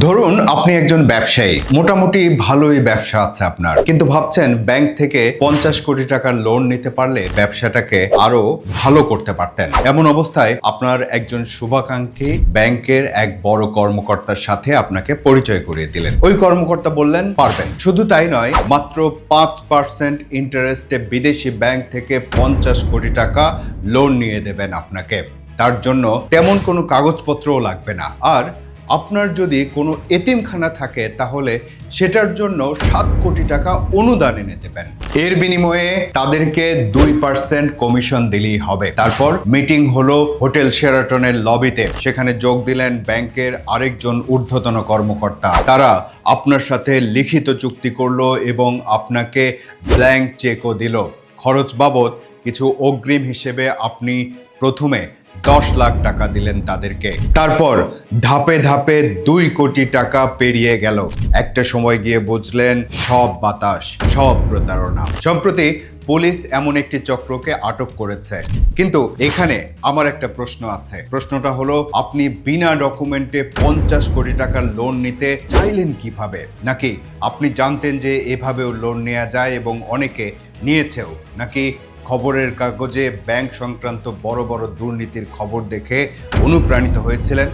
ধরুন আপনি একজন ব্যবসায়ী, মোটামুটি ভালোই ব্যবসা আছে আপনার, কিন্তু ভাবছেন ব্যাংক থেকে 50 কোটি টাকার লোন নিতে পারলে ব্যবসাটাকে আরো ভালো করতে পারতেন। এমন অবস্থায় আপনার একজন শুভাকাঙ্ক্ষী ব্যাংকের এক বড় কর্মকর্তার সাথে আপনাকে পরিচয় করিয়ে দিলেন। ওই কর্মকর্তা বললেন পারবেন। শুধু তাই নয়, মাত্র 5% ইন্টারেস্টে বিদেশি ব্যাংক থেকে 50 কোটি টাকা লোন নিয়ে দেবেন আপনাকে। তার জন্য তেমন কোনো কাগজপত্রও লাগবে না। আর আপনার যদি কোনো এতিমখানা থাকে তাহলে সেটার জন্য 7 কোটি টাকা অনুদান এনে দেবেন। এর বিনিময়ে তাদেরকে 2% কমিশন দিলেই হবে। তারপর মিটিং হলো হোটেল শেরাটনের লবিতে। সেখানে যোগ দিলেন ব্যাংকের আরেকজন ঊর্ধ্বতন কর্মকর্তা। তারা আপনার সাথে লিখিত চুক্তি করলো এবং আপনাকে ব্ল্যাঙ্ক চেকও দিল। খরচ বাবদ কিছু অগ্রিম হিসেবে আপনি প্রথমে 10 লাখ টাকা দিলেন তাদেরকে। তারপর ধাপে ধাপে 2 কোটি টাকা পেরিয়ে গেল। একটা সময় গিয়ে বুঝলেন সব বাতাস, সব প্রতারণা। সম্প্রতি পুলিশ এমন একটি চক্রকে আটক করেছে। কিন্তু এখানে আমার একটা প্রশ্ন আছে। প্রশ্নটা হলো, আপনি বিনা ডকুমেন্টে 50 কোটি টাকার লোন নিতে চাইলেন কিভাবে? নাকি আপনি জানতেন যে এভাবেও লোন নেওয়া যায় এবং অনেকে নিয়েছেও? নাকি খবরের কাগজে ব্যাংক সংক্রান্ত বড় বড় দুর্নীতির খবর দেখে অনুপ্রাণিত হয়েছিলেন?